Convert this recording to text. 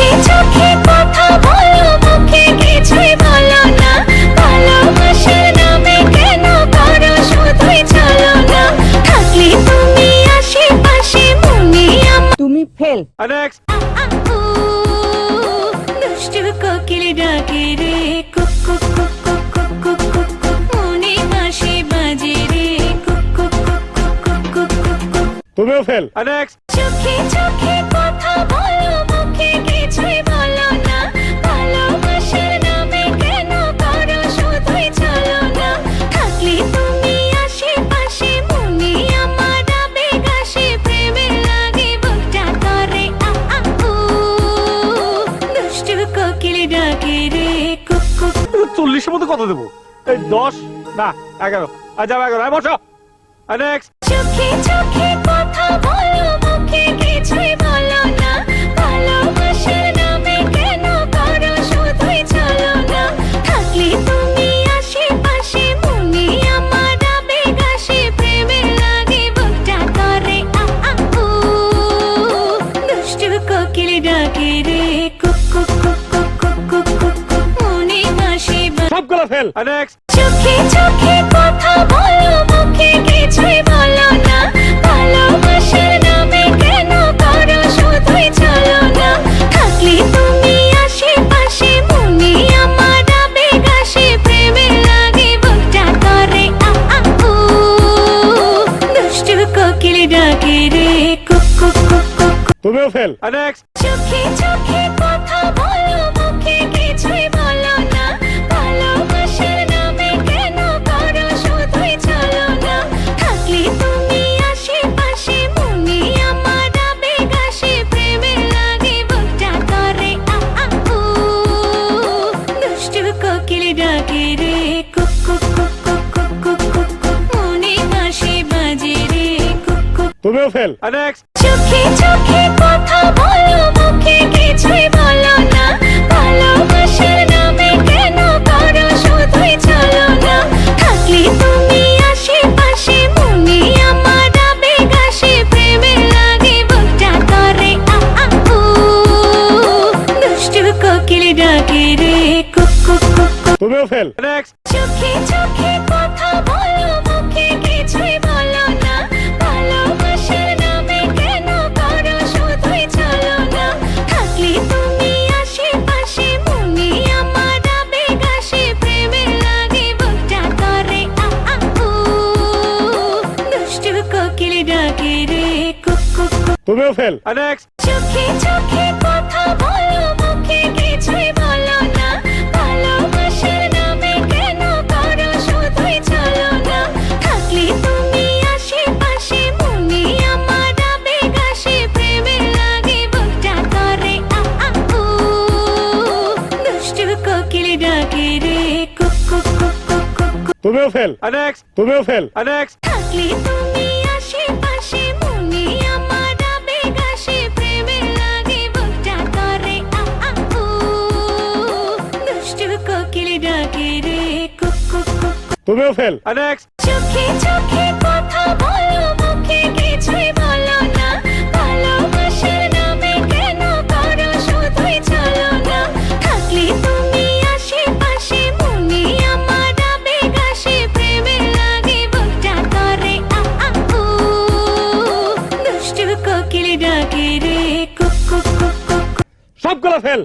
চোখে চোখে কথা বলো, মুখে কিছুই বলো না। ভালোবাসার নামে কেন করো শুধুই ছলনা? থাকলে তুমি আশেপাশে মনে আমার। তুমি ফেল। নেক্সট। দুষ্টু কোকিল ডাকে রে, cook cook cook cook cook cook cook cook, মনে বাঁশি বাজে রে, cook cook cook cook cook cook cook. তুমিও ফেল। নেক্সট। চোখে চোখে কথা বলো, মুখে কিছুই বলো না। ভালোবাসার নামে কেন করো শুধুই ছলনা? থাকলে তুমি আশেপাশে মনে আমার আবেগ আসে, প্রেমে লাগে বুকটা করে আ আ উ। দুষ্টু কোকিল ডাকে রে, কুক কুক। 40-এর মধ্যে কত দেবো? এই 10 না 11। যাও 11। বসো। নেক্সট। চোখে চোখে কথা বলো, মুখে কিছুই বলো না। ভালোবাসার নামে কেন করো শুধুই ছলনা? থাকলে তুমি আশেপাশে মনে আমার আবেগ আসে, প্রেমে লাগে বুকটা করে আ আ উ। দুষ্টু কোকিল ডাকে রে, cook cook cook cook cook cook cook cook, মনে বাঁশি বাজে। সবগুলো ফেল। নেক্সট। চোখে চোখে কথা বলো, মুখে কিছুই বলো না। ভালোবাসার নামে কেন করো শুধুই ছলনা? থাকলে তুমি আশেপাশে মনে আমার আবেগ আসে, প্রেমে লাগে বুকটা করে আ আ উ। দুষ্টু কোকিল ডাকে রে, cook cook cook cook cook. তুমিও ফেল। নেক্সট। চোখে চোখে কথা বলো, মুখে কিছুই বলো না। ভালোবাসার নামে কেন করো শুধুই ছলনা? থাকলে তুমি আশেপাশে মনে আমার আবেগ আসে, প্রেমে লাগে বুকটা করে আ আ উ। দুষ্টু কোকিল ডাকে রে, cook cook cook cook cook cook cook cook, মনে বাঁশি বাজে রে, কুক কুক। তুমিও ফেল। নেক্সট। চোখে চোখে কথা বলো, মুখে কিছুই বলো না। ভালোবাসার নামে কেন করো শুধুই ছলনা? থাকলে তুমি আশেপাশে মনে আমার আবেগ আসে, প্রেমে লাগে বুকটা করে আ আ উ। দুষ্টু কোকিল ডাকে রে, কুক কুক কুক কুক। তুমিও ফেল। নেক্সট। চোখে চোখে কথা বলো, মুখে কিছুই বলো না। ভালোবাসার নামে কেন করো শুধুই ছলনা? থাকলে তুমি আশেপাশে মনে আমার আবেগ আসে, প্রেমে লাগে বুকটা করে আ আ উ। দুষ্টু কোকিল ডাকে রে, কুক কুক কুক। তুমিও ফেল। নেক্সট। চোখে চোখে কথা বলো, মুখে কিছুই বলো না। ভালোবাসার নামে কেন করো শুধুই ছলনা? থাকলে তুমি আশেপাশে মনে আমার আবেগ আসে, প্রেমে লাগে বুকটা করে আ আ উ। দুষ্টু কোকিল ডাকে রে, cook cook cook cook cook cook. তুমিও ফেল। নেক্সট। তুমিও ফেল। নেক্সট। থাকলে তুমি আশেপাশে মনে আমার আবেগ আসে, প্রেমে লাগে বুকটা করে আ আ উ। দুষ্টু কোকিল ডাকে রে, কুক কুক কুক কুক। তুমিও ফেল। নেক্সট। চোখে চোখে কথা বলো, মুখে কিছুই বলো না। ভালোবাসার নামে কেন করো শুধুই ছলনা? থাকলে তুমি আশেপাশে মনে আমার আবেগ আসে, প্রেমে লাগে বুকটা করে আ আ উ। দুষ্টু কোকিল ডাকে রে, cook cook cook cook cook. সবগুলো ফেল।